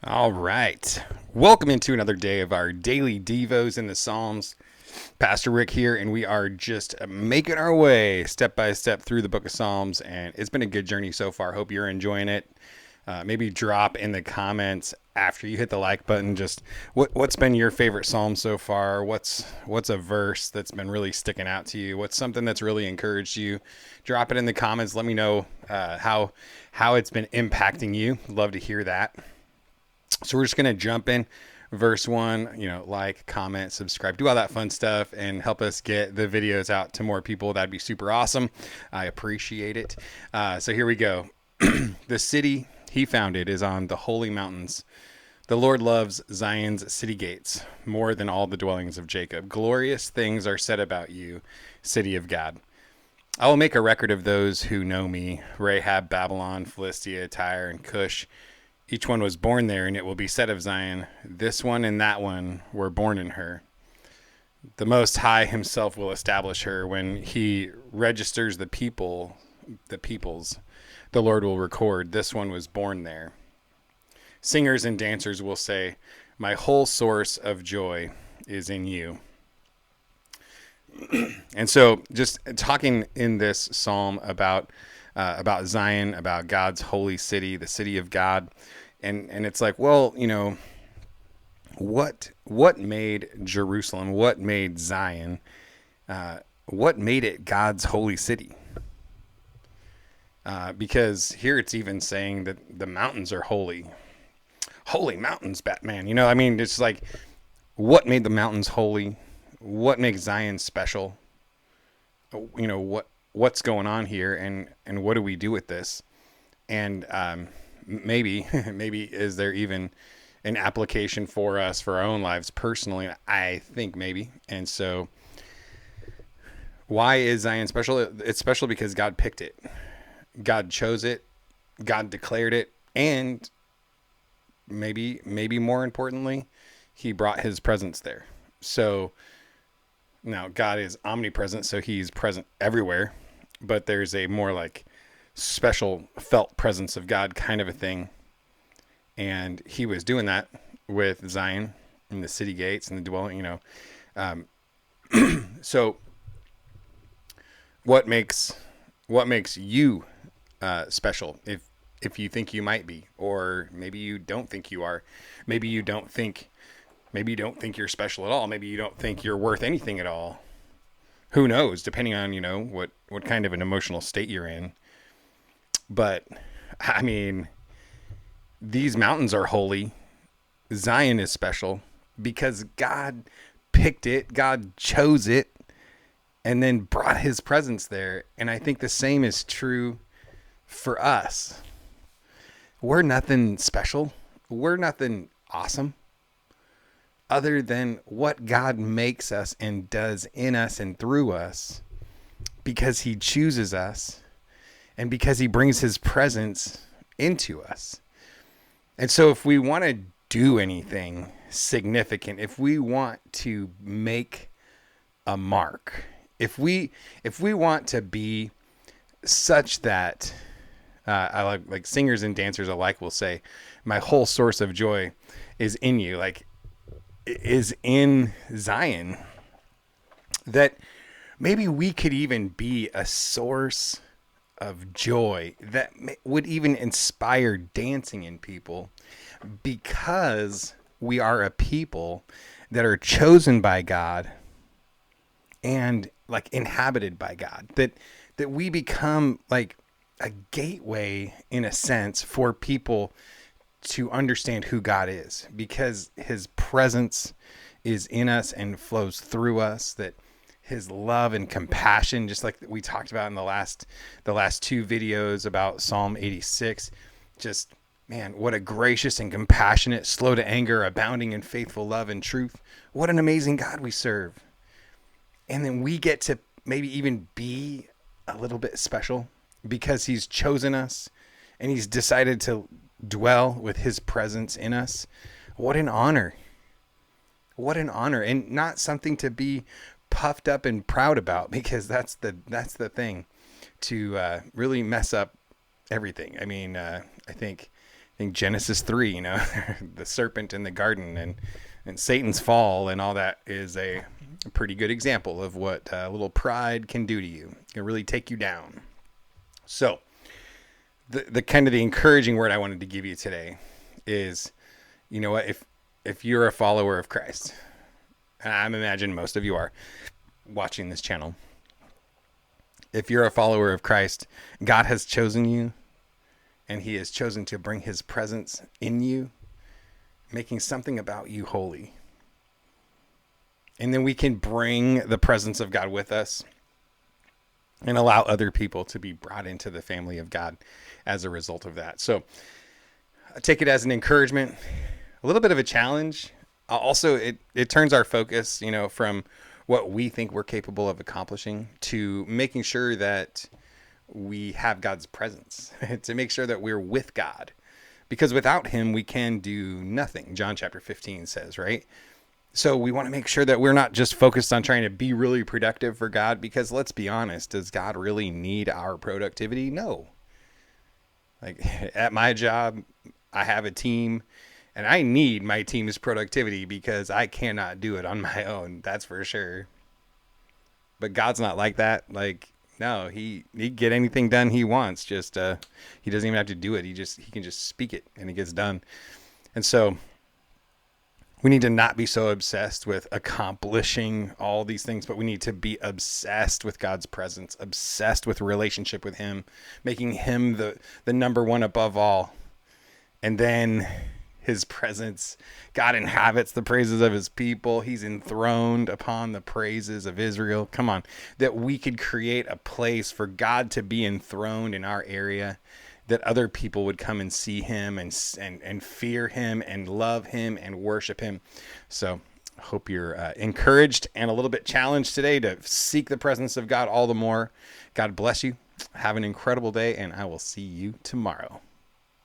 All right. Welcome into another day of our Daily Devos in the Psalms. Pastor Rick here, and we are just making our way step by step through the book of Psalms, and it's been a good journey so far. Hope you're enjoying it. Maybe drop in the comments after you hit the like button just what's been your favorite psalm so far. What's a verse that's been really sticking out to you? What's something that's really encouraged you? Drop it in the comments. Let me know how it's been impacting you. Love to hear that. So we're just going to jump in. Verse 1, like, comment, subscribe, do all that fun stuff, and help us get the videos out to more people. That'd be super awesome. I appreciate it. So here we go. The city he founded is on the holy mountains. The Lord loves Zion's city gates more than all the dwellings of Jacob. Glorious things are said about you, city of God. I will make a record of those who know me: Rahab, Babylon, Philistia, Tyre, and Cush. Each one was born there, and it will be said of Zion, this one and that one were born in her. The Most High himself will establish her. When he registers the peoples, the Lord will record, this one was born there. Singers and dancers will say, my whole source of joy is in you. And so just talking in this psalm about Zion, about God's holy city, the city of God. And it's like, well, what made Jerusalem, what made Zion, what made it God's holy city? Because here it's even saying that the mountains are holy. Holy mountains, Batman. It's like, what made the mountains holy? What makes Zion special? What's going on here, and what do we do with this? And maybe is there even an application for us for our own lives personally? I think maybe. And so why is Zion special? It's special because God picked it. God chose it. God declared it. And maybe more importantly, he brought his presence there. So now God is omnipresent, so he's present everywhere, but there's a more like special felt presence of God kind of a thing. And he was doing that with Zion and the city gates and the dwelling, So what makes you special if you think you might be, or maybe you don't think you are, maybe you don't think you're special at all. Maybe you don't think you're worth anything at all. Who knows, depending on, what kind of an emotional state you're in. But these mountains are holy. Zion is special because God picked it, God chose it, and then brought his presence there. And I think the same is true for us. We're nothing special. We're nothing awesome other than what God makes us and does in us and through us, because he chooses us and because he brings his presence into us. And so if we want to do anything significant, if we want to make a mark, if we want to be such that I like singers and dancers alike will say, my whole source of joy is in you, like is in Zion, that maybe we could even be a source of joy that would even inspire dancing in people, because we are a people that are chosen by God and like inhabited by God, that we become like a gateway in a sense for people to understand who God is, because his presence is in us and flows through us, that his love and compassion, just like we talked about in the last two videos about Psalm 86, just, man, what a gracious and compassionate, slow to anger, abounding in faithful love and truth. What an amazing God we serve. And then we get to maybe even be a little bit special because he's chosen us and he's decided to dwell with his presence in us. What an honor. What an honor. And not something to be puffed up and proud about, because that's the thing to really mess up everything. I think think Genesis 3, the serpent in the garden and Satan's fall and all that is a pretty good example of what a little pride can do to you. It can really take you down. So the kind of the encouraging word I wanted to give you today is, you know what, if you're a follower of Christ, and I imagine most of you are watching this channel, if you're a follower of Christ, God has chosen you, and he has chosen to bring his presence in you, making something about you holy. And then we can bring the presence of God with us and allow other people to be brought into the family of God as a result of that. So I take it as an encouragement, a little bit of a challenge. Also, it turns our focus, from what we think we're capable of accomplishing to making sure that we have God's presence, to make sure that we're with God, because without him, we can do nothing. John chapter 15 says, right? So we want to make sure that we're not just focused on trying to be really productive for God, because let's be honest, does God really need our productivity? No. Like at my job, I have a team and I need my team's productivity because I cannot do it on my own. That's for sure. But God's not like that. Like, no, he can get anything done he wants. Just, he doesn't even have to do it. He can just speak it and it gets done. And so we need to not be so obsessed with accomplishing all these things, but we need to be obsessed with God's presence, obsessed with relationship with him, making him the number one above all. And then his presence, God inhabits the praises of his people. He's enthroned upon the praises of Israel. Come on, that we could create a place for God to be enthroned in our area, that other people would come and see him and fear him and love him and worship him. So I hope you're encouraged and a little bit challenged today to seek the presence of God all the more. God bless you. Have an incredible day, and I will see you tomorrow.